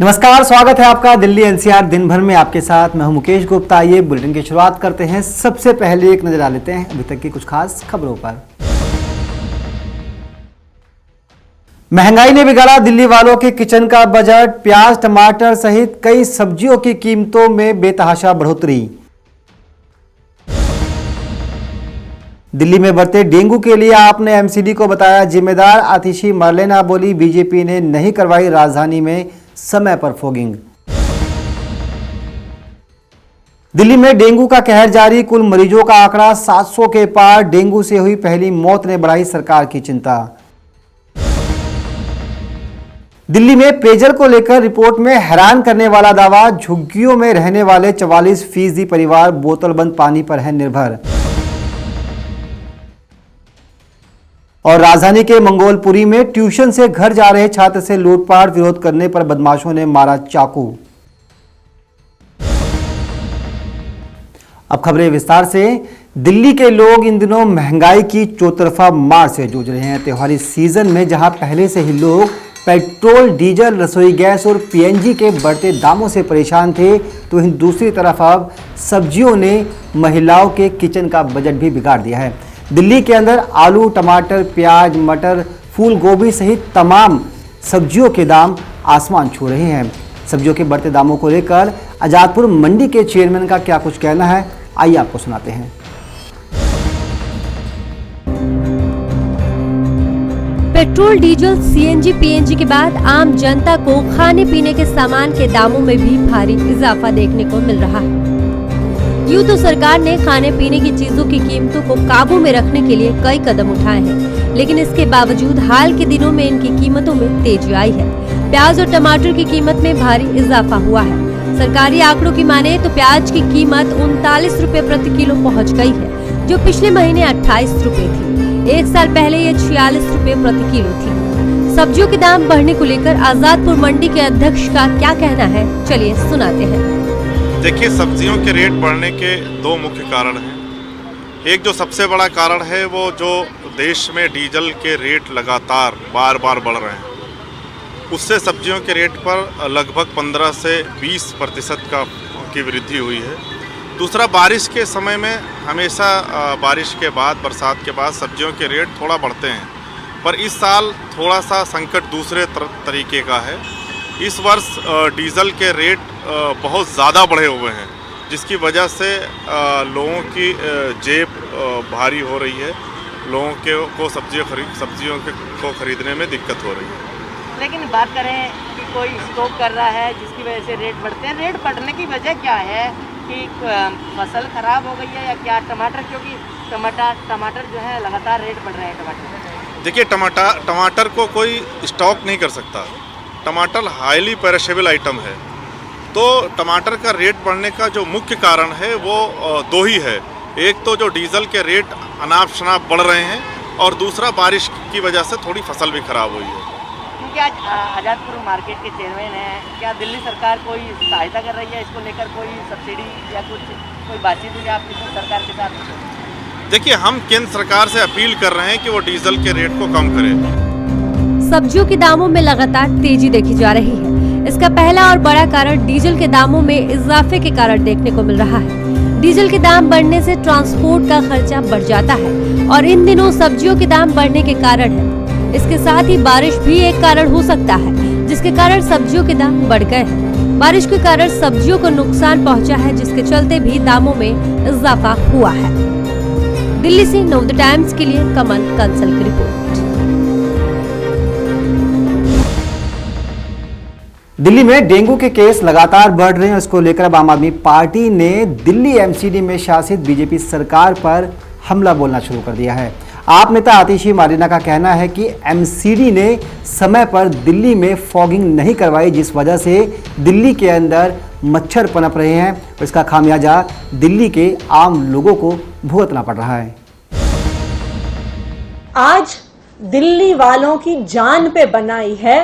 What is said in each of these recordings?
नमस्कार, स्वागत है आपका दिल्ली एनसीआर दिन भर में आपके साथ। मैं हूं मुकेश गुप्ता। ये बुलेटिन की शुरुआत करते हैं। सबसे पहले एक नजर डाल लेते हैं अभी तक की कुछ खास खबरों पर। महंगाई ने बिगाड़ा दिल्ली वालों के किचन का बजट। प्याज, टमाटर सहित कई सब्जियों की कीमतों में बेतहाशा बढ़ोतरी। दिल्ली में बढ़ते डेंगू के लिए आपने एमसीडी को बताया जिम्मेदार। आतिशी मार्लेना बोली बीजेपी ने नहीं करवाई राजधानी में समय पर फॉगिंग। दिल्ली में डेंगू का कहर जारी। कुल मरीजों का आंकड़ा 700 के पार। डेंगू से हुई पहली मौत ने बढ़ाई सरकार की चिंता। दिल्ली में पेयजल को लेकर रिपोर्ट में हैरान करने वाला दावा। झुग्गियों में रहने वाले 44% परिवार बोतलबंद पानी पर है निर्भर। और राजधानी के मंगोलपुरी में ट्यूशन से घर जा रहे छात्र से लूटपाट। विरोध करने पर बदमाशों ने मारा चाकू। अब खबरें विस्तार से। दिल्ली के लोग इन दिनों महंगाई की चौतरफा मार से जूझ रहे हैं। त्योहारी सीजन में जहां पहले से ही लोग पेट्रोल, डीजल, रसोई गैस और पीएनजी के बढ़ते दामों से परेशान थे, तो वहीं दूसरी तरफ अब सब्जियों ने महिलाओं के किचन का बजट भी बिगाड़ दिया है। दिल्ली के अंदर आलू, टमाटर, प्याज, मटर, फूल गोभी सहित तमाम सब्जियों के दाम आसमान छू रहे हैं। सब्जियों के बढ़ते दामों को लेकर आजादपुर मंडी के चेयरमैन का क्या कुछ कहना है, आइए आपको सुनाते हैं। पेट्रोल, डीजल, सीएनजी, पीएनजी के बाद आम जनता को खाने पीने के सामान के दामों में भी भारी इजाफा देखने को मिल रहा है। यूं तो सरकार ने खाने पीने की चीजों की कीमतों को काबू में रखने के लिए कई कदम उठाए हैं, लेकिन इसके बावजूद हाल के दिनों में इनकी कीमतों में तेजी आई है। प्याज और टमाटर की कीमत में भारी इजाफा हुआ है। सरकारी आंकड़ों की माने तो प्याज की कीमत 39 रुपए प्रति किलो पहुँच गयी है, जो पिछले महीने 28 रुपए थी। एक साल पहले ये 46 रुपए प्रति किलो थी। सब्जियों के दाम बढ़ने को लेकर आजादपुर मंडी के अध्यक्ष का क्या कहना है, चलिए सुनाते हैं। देखिए, सब्जियों के रेट बढ़ने के दो मुख्य कारण हैं। एक जो सबसे बड़ा कारण है वो जो देश में डीजल के रेट लगातार बार बार बढ़ रहे हैं, उससे सब्जियों के रेट पर लगभग 15 से 20% की वृद्धि हुई है। दूसरा, बारिश के समय में हमेशा बारिश के बाद, बरसात के बाद सब्जियों के रेट थोड़ा बढ़ते हैं, पर इस साल थोड़ा सा संकट दूसरे तरीके का है। इस वर्ष डीजल के रेट बहुत ज़्यादा बढ़े हुए हैं, जिसकी वजह से लोगों की जेब भारी हो रही है। लोगों को सब्जियों को खरीदने में दिक्कत हो रही है। लेकिन बात करें कि कोई स्टॉक कर रहा है जिसकी वजह से रेट बढ़ते हैं। रेट बढ़ने की वजह क्या है कि फसल खराब हो गई है या क्या? टमाटर, क्योंकि टमाटर जो है लगातार रेट बढ़ रहे हैं। टमाटर, देखिए, टमाटर को कोई स्टॉक नहीं कर सकता। टमाटर हाईली पेरिशेबल आइटम है, तो टमाटर का रेट बढ़ने का जो मुख्य कारण है वो दो ही है। एक तो जो डीजल के रेट अनाप शनाप बढ़ रहे हैं, और दूसरा बारिश की वजह से थोड़ी फसल भी खराब हुई है। क्योंकि आज आजादपुर मार्केट के चेयरमैन हैं, क्या दिल्ली सरकार कोई सहायता कर रही है इसको लेकर? कोई सब्सिडी या कोई बातचीत हुई आपकी सरकार के साथ? देखिए, हम केंद्र सरकार से अपील कर रहे हैं कि वो डीजल के रेट को कम करे। सब्जियों के दामों में लगातार तेजी देखी जा रही है। इसका पहला और बड़ा कारण डीजल के दामों में इजाफे के कारण देखने को मिल रहा है। डीजल के दाम बढ़ने से ट्रांसपोर्ट का खर्चा बढ़ जाता है, और इन दिनों सब्जियों के दाम बढ़ने के कारण है। इसके साथ ही बारिश भी एक कारण हो सकता है, जिसके कारण सब्जियों के दाम बढ़ गए हैं। बारिश के कारण सब्जियों को नुकसान पहुंचा है, जिसके चलते भी दामों में इजाफा हुआ है। दिल्ली से नवोदय टाइम्स के लिए कमल कंसल की रिपोर्ट। दिल्ली में डेंगू के केस लगातार बढ़ रहे हैं। इसको लेकर अब आम आदमी पार्टी ने दिल्ली एमसीडी में शासित बीजेपी सरकार पर हमला बोलना शुरू कर दिया है। आप नेता आतिशी मार्लेना का कहना है कि एमसीडी ने समय पर दिल्ली में फॉगिंग नहीं करवाई, जिस वजह से दिल्ली के अंदर मच्छर पनप रहे हैं। इसका खामियाजा दिल्ली के आम लोगों को भुगतना पड़ रहा है। आज दिल्ली वालों की जान पे बनाई है।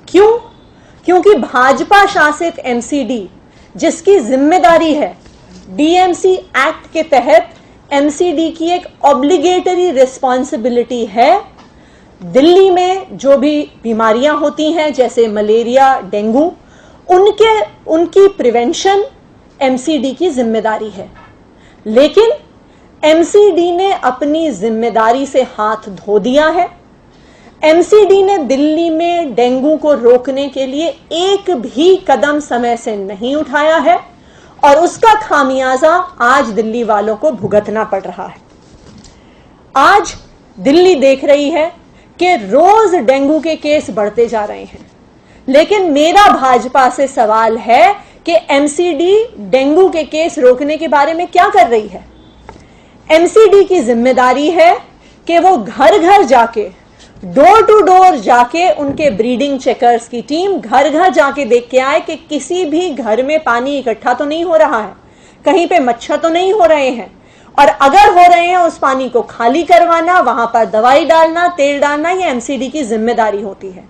क्यों? क्योंकि भाजपा शासित एमसीडी, जिसकी जिम्मेदारी है डीएमसी एक्ट के तहत एमसीडी की एक ऑब्लिगेटरी रिस्पॉन्सिबिलिटी है, दिल्ली में जो भी बीमारियां होती हैं जैसे मलेरिया, डेंगू, उनकी प्रिवेंशन एमसीडी की जिम्मेदारी है। लेकिन एमसीडी ने अपनी जिम्मेदारी से हाथ धो दिया है। एमसीडी ने दिल्ली में डेंगू को रोकने के लिए एक भी कदम समय से नहीं उठाया है और उसका खामियाजा आज दिल्ली वालों को भुगतना पड़ रहा है। आज दिल्ली देख रही है कि रोज डेंगू के केस बढ़ते जा रहे हैं, लेकिन मेरा भाजपा से सवाल है कि एमसीडी डेंगू के केस रोकने के बारे में क्या कर रही है। एमसीडी की जिम्मेदारी है कि वो घर घर जाके, डोर टू डोर जाके, उनके ब्रीडिंग चेकर्स की टीम घर घर जाके देख के आए कि किसी भी घर में पानी इकट्ठा तो नहीं हो रहा है, कहीं पे मच्छर तो नहीं हो रहे हैं, और अगर हो रहे हैं उस पानी को खाली करवाना, वहां पर दवाई डालना, तेल डालना, ये एमसीडी की जिम्मेदारी होती है।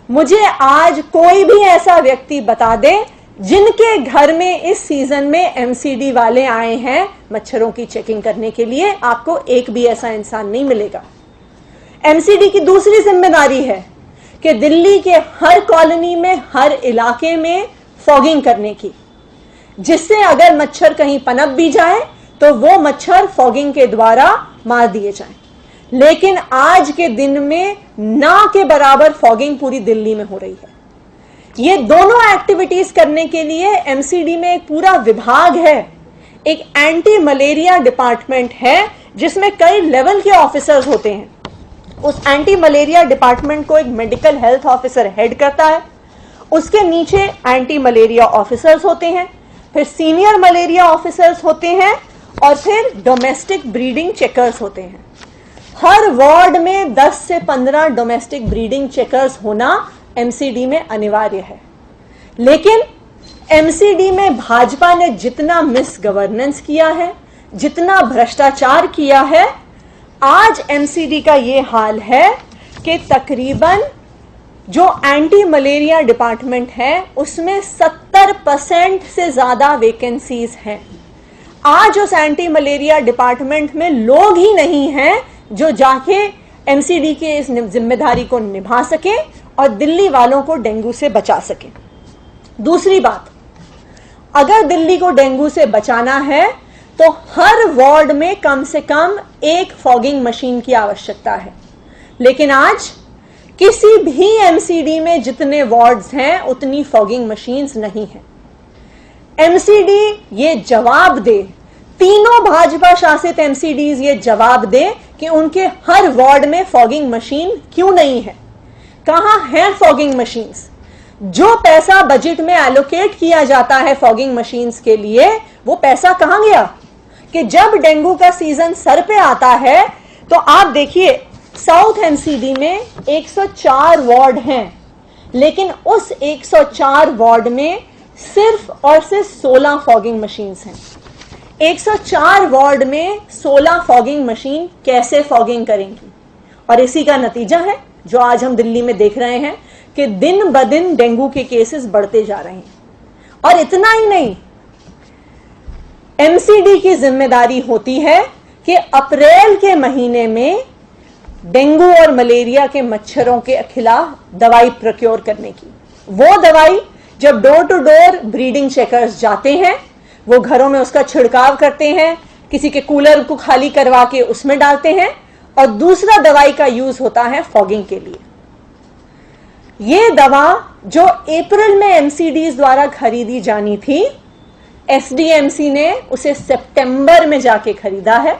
मुझे आज कोई भी ऐसा व्यक्ति बता दे जिनके घर में इस सीजन में एमसीडी वाले आए हैं मच्छरों की चेकिंग करने के लिए, आपको एक भी ऐसा इंसान नहीं मिलेगा। एमसीडी की दूसरी जिम्मेदारी है कि दिल्ली के हर कॉलोनी में, हर इलाके में फॉगिंग करने की, जिससे अगर मच्छर कहीं पनप भी जाए तो वो मच्छर फॉगिंग के द्वारा मार दिए जाएं। लेकिन आज के दिन में ना के बराबर फॉगिंग पूरी दिल्ली में हो रही है। ये दोनों एक्टिविटीज करने के लिए एमसीडी में एक पूरा विभाग है, एक एंटी मलेरिया डिपार्टमेंट है जिसमें कई लेवल के ऑफिसर्स होते हैं। उस एंटी मलेरिया डिपार्टमेंट को एक मेडिकल हेल्थ ऑफिसर हेड करता है, उसके नीचे एंटी मलेरिया ऑफिसर्स होते हैं, फिर सीनियर मलेरिया ऑफिसर्स होते हैं और फिर डोमेस्टिक ब्रीडिंग चेकर्स होते हैं। हर वार्ड में 10 से 15 डोमेस्टिक ब्रीडिंग चेकर्स होना एमसीडी में अनिवार्य है। लेकिन एमसीडी में भाजपा ने जितना मिस गवर्नेंस किया है, जितना भ्रष्टाचार किया है, आज एमसीडी का ये हाल है कि तकरीबन जो एंटी मलेरिया डिपार्टमेंट है उसमें 70% से ज्यादा वैकेंसीज हैं। आज उस एंटी मलेरिया डिपार्टमेंट में लोग ही नहीं हैं जो जाके एमसीडी के इस जिम्मेदारी को निभा सके और दिल्ली वालों को डेंगू से बचा सके। दूसरी बात, अगर दिल्ली को डेंगू से बचाना है तो हर वार्ड में कम से कम एक फॉगिंग मशीन की आवश्यकता है। लेकिन आज किसी भी एमसीडी में जितने वार्ड्स हैं उतनी फॉगिंग मशीन्स नहीं है। एमसीडी ये जवाब दे, तीनों भाजपा शासित एमसीडीज ये जवाब दे कि उनके हर वार्ड में फॉगिंग मशीन क्यों नहीं है। कहां है फॉगिंग मशीन्स? जो पैसा बजट में एलोकेट किया जाता है फॉगिंग मशीन्स के लिए, वो पैसा कहां गया? कि जब डेंगू का सीजन सर पे आता है तो आप देखिए साउथ एमसीडी में 104 वार्ड हैं, लेकिन उस 104 वार्ड में सिर्फ और सिर्फ 16 फॉगिंग मशीन्स हैं। 104 वार्ड में 16 फॉगिंग मशीन कैसे फॉगिंग करेंगी? और इसी का नतीजा है जो आज हम दिल्ली में देख रहे हैं कि दिन ब दिन डेंगू के केसेस बढ़ते जा रहे हैं। और इतना ही नहीं, एमसीडी की जिम्मेदारी होती है कि अप्रैल के महीने में डेंगू और मलेरिया के मच्छरों के खिलाफ दवाई प्रोक्योर करने की। वो दवाई जब door to door breeding checkers जाते हैं, वो घरों में उसका छिड़काव करते हैं, किसी के कूलर को खाली करवा के उसमें डालते हैं, और दूसरा दवाई का यूज होता है फॉगिंग के लिए। ये दवा जो अप्रैल में एमसीडीज द्वारा खरीदी जानी थी, एसडीएमसी ने उसे सितंबर में जाके खरीदा है।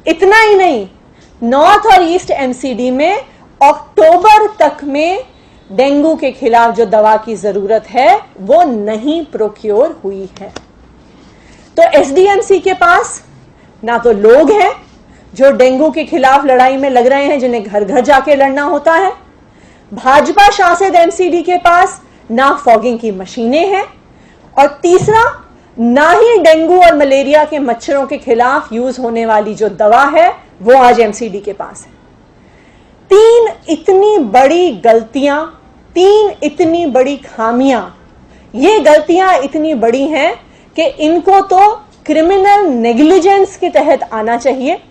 इतना ही नहीं, नॉर्थ और ईस्ट एमसीडी में अक्टूबर तक में डेंगू के खिलाफ जो दवा की जरूरत है वो नहीं प्रोक्योर हुई है। तो एसडीएमसी के पास ना तो लोग हैं जो डेंगू के खिलाफ लड़ाई में लग रहे हैं, जिन्हें घर घर जाके लड़ना होता है। भाजपा शासित एमसीडी के पास ना फॉगिंग की मशीनें हैं, और तीसरा, ना ही डेंगू और मलेरिया के मच्छरों के खिलाफ यूज होने वाली जो दवा है वो आज एमसीडी के पास है। तीन इतनी बड़ी गलतियां, तीन इतनी बड़ी खामियां, ये गलतियां इतनी बड़ी हैं कि इनको तो क्रिमिनल नेग्लिजेंस के तहत आना चाहिए।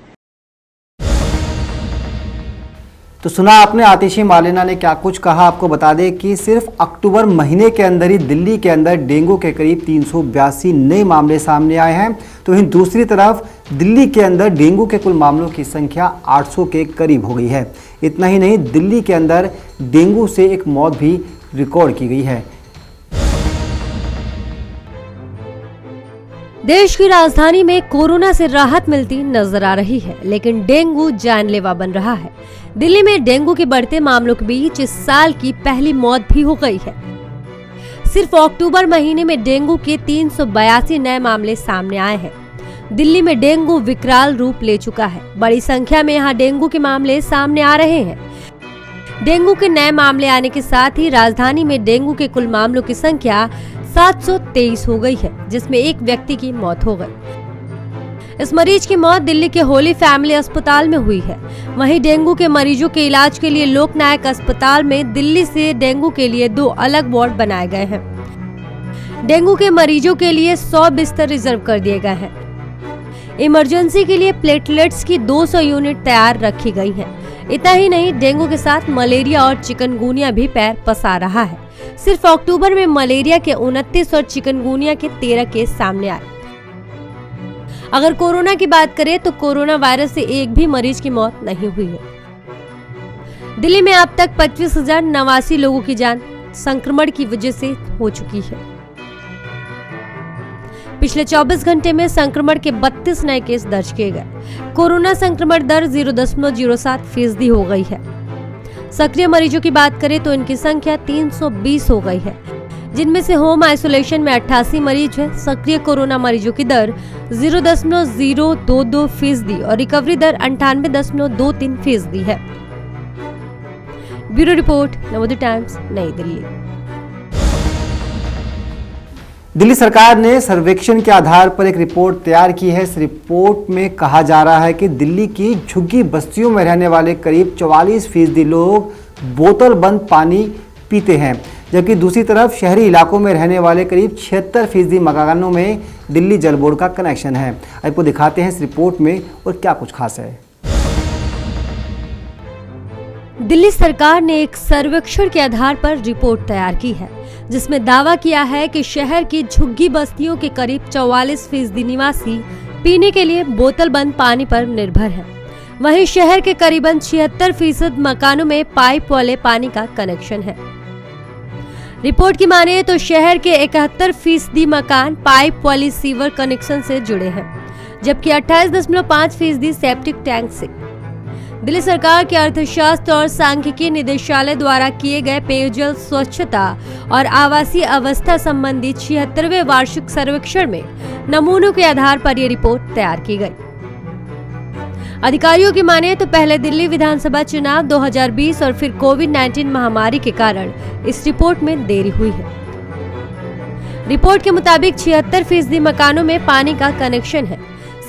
तो सुना आपने आतिशी मार्लेना ने क्या कुछ कहा। आपको बता दें कि सिर्फ अक्टूबर महीने के अंदर ही दिल्ली के अंदर डेंगू के करीब 382 नए मामले सामने आए हैं। तो वहीं दूसरी तरफ दिल्ली के अंदर डेंगू के कुल मामलों की संख्या 800 के करीब हो गई है। इतना ही नहीं, दिल्ली के अंदर डेंगू से एक मौत भी रिकॉर्ड की गई है। देश की राजधानी में कोरोना से राहत मिलती नजर आ रही है, लेकिन डेंगू जानलेवा बन रहा है। दिल्ली में डेंगू के बढ़ते मामलों के बीच इस साल की पहली मौत भी हो गई है। सिर्फ अक्टूबर महीने में डेंगू के 382 नए मामले सामने आए हैं। दिल्ली में डेंगू विकराल रूप ले चुका है। बड़ी संख्या में यहाँ डेंगू के मामले सामने आ रहे हैं। डेंगू के नए मामले आने के साथ ही राजधानी में डेंगू के कुल मामलों की संख्या 723 हो गई है, जिसमें एक व्यक्ति की मौत हो गई। इस मरीज की मौत दिल्ली के होली फैमिली अस्पताल में हुई है। वहीं डेंगू के मरीजों के इलाज के लिए लोकनायक अस्पताल में दिल्ली से डेंगू के लिए 2 अलग वार्ड बनाए गए हैं। डेंगू के मरीजों के लिए 100 बिस्तर रिजर्व कर दिए गए हैं। इमरजेंसी के लिए प्लेटलेट्स की 200 यूनिट तैयार रखी गई हैं। इतना ही नहीं, डेंगू के साथ मलेरिया और चिकनगुनिया भी पैर पसार रहा है। सिर्फ अक्टूबर में मलेरिया के 29 और चिकनगुनिया के 13 केस सामने आए। अगर कोरोना की बात करें तो कोरोना वायरस से एक भी मरीज की मौत नहीं हुई है। दिल्ली में अब तक 25,089 लोगों की जान संक्रमण की वजह से हो चुकी है। पिछले 24 घंटे में संक्रमण के 32 नए केस दर्ज किए गए। कोरोना संक्रमण दर 0.07% हो गई है। सक्रिय मरीजों की बात करें तो इनकी संख्या 320 हो गई है, जिनमें से होम आइसोलेशन में 88 मरीज हैं। सक्रिय कोरोना मरीजों की दर 0.022% और रिकवरी दर 98.23% है। ब्यूरो रिपोर्ट, नवोदय टाइम्स, नई दिल्ली। दिल्ली सरकार ने सर्वेक्षण के आधार पर एक रिपोर्ट तैयार की है। इस रिपोर्ट में कहा जा रहा है कि दिल्ली की झुग्गी बस्तियों में रहने वाले करीब 44% लोग बोतल बंद पानी पीते हैं, जबकि दूसरी तरफ शहरी इलाकों में रहने वाले करीब 76% मकानों में दिल्ली जल बोर्ड का कनेक्शन है। आपको दिखाते हैं इस रिपोर्ट में और क्या कुछ खास है। दिल्ली सरकार ने एक सर्वेक्षण के आधार पर रिपोर्ट तैयार की है, जिसमें दावा किया है कि शहर की झुग्गी बस्तियों के करीब 44% निवासी पीने के लिए बोतल बंद पानी पर निर्भर हैं। वहीं शहर के करीबन 76% मकानों में पाइप वाले पानी का कनेक्शन है। रिपोर्ट की माने तो शहर के 71% मकान पाइप वाली सीवर कनेक्शन से जुड़े हैं, जबकि 28.5% सेप्टिक टैंक से। दिल्ली सरकार के अर्थशास्त्र और सांख्यिकी निदेशालय द्वारा किए गए पेयजल स्वच्छता और आवासीय अवस्था संबंधी 76वें वार्षिक सर्वेक्षण में नमूनों के आधार पर यह रिपोर्ट तैयार की गई। अधिकारियों की माने तो पहले दिल्ली विधानसभा चुनाव 2020 और फिर कोविड-19 महामारी के कारण इस रिपोर्ट में देरी हुई है। रिपोर्ट के मुताबिक 76% मकानों में पानी का कनेक्शन है,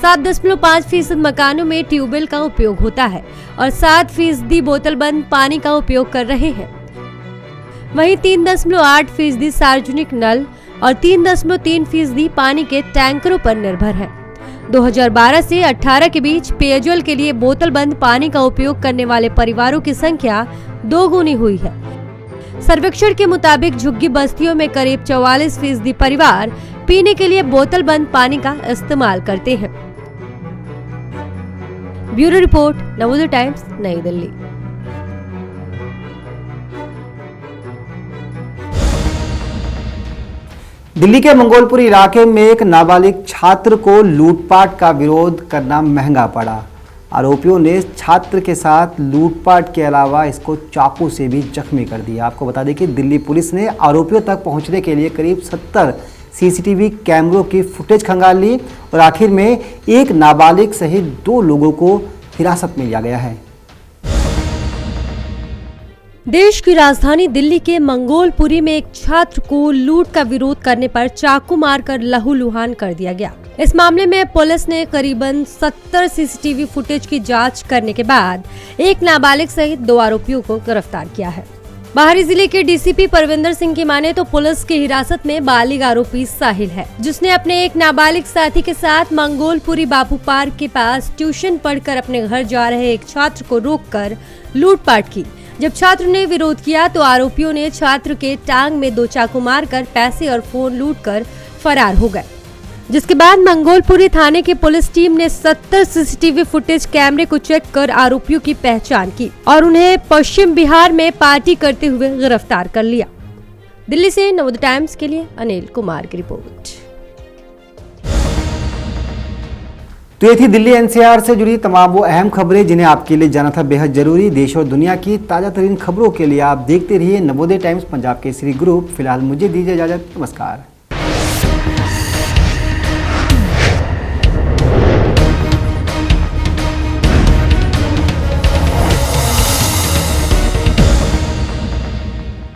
7.5% मकानों में ट्यूबवेल का उपयोग होता है और 7% बोतल बंद पानी का उपयोग कर रहे हैं। वहीं 3.8% सार्वजनिक नल और 3.3% पानी के टैंकरों पर निर्भर है। 2012 से 18 के बीच पेयजल के लिए बोतल बंद पानी का उपयोग करने वाले परिवारों की संख्या 2 गुनी हुई है। सर्वेक्षण के मुताबिक झुग्गी बस्तियों में करीब 44% परिवार पीने के लिए बोतल बंद पानी का इस्तेमाल करते हैं। ब्यूरो रिपोर्ट, नवोदय टाइम्स, नई दिल्ली। दिल्ली के मंगोलपुर इलाके में एक नाबालिग छात्र को लूटपाट का विरोध करना महंगा पड़ा। आरोपियों ने छात्र के साथ लूटपाट के अलावा इसको चाकू से भी जख्मी कर दिया। आपको बता दें कि दिल्ली पुलिस ने आरोपियों तक पहुंचने के लिए करीब 70 सीसीटीवी कैमरों की फुटेज खंगाल ली और आखिर में एक नाबालिग सहित 2 लोगों को हिरासत में लिया गया है। देश की राजधानी दिल्ली के मंगोलपुरी में एक छात्र को लूट का विरोध करने पर चाकू मारकर लहूलुहान कर दिया गया। इस मामले में पुलिस ने करीबन 70 सीसीटीवी फुटेज की जांच करने के बाद एक नाबालिग सहित 2 आरोपियों को गिरफ्तार किया है। बाहरी जिले के डीसीपी परविंदर सिंह की माने तो पुलिस की हिरासत में बालिग आरोपी साहिल है, जिसने अपने एक नाबालिग साथी के साथ मंगोलपुरी बापू पार्क के पास ट्यूशन पढ़कर अपने घर जा रहे एक छात्र को रोककर लूटपाट की। जब छात्र ने विरोध किया तो आरोपियों ने छात्र के टांग में 2 चाकू मारकर पैसे और फोन लूटकर फरार हो गए, जिसके बाद मंगोलपुरी थाने की पुलिस टीम ने 70 सीसीटीवी फुटेज कैमरे को चेक कर आरोपियों की पहचान की और उन्हें पश्चिम बिहार में पार्टी करते हुए गिरफ्तार कर लिया। दिल्ली से नवोदय टाइम्स के लिए अनिल कुमार की रिपोर्ट। तो ये थी दिल्ली एनसीआर से जुड़ी तमाम वो अहम खबरें जिन्हें आपके लिए जाना था बेहद जरूरी। देश और दुनिया की ताजा तरीन खबरों के लिए आप देखते रहिए नवोदय टाइम्स पंजाब केसरी ग्रुप। फिलहाल मुझे दीजिए इजाजत, नमस्कार।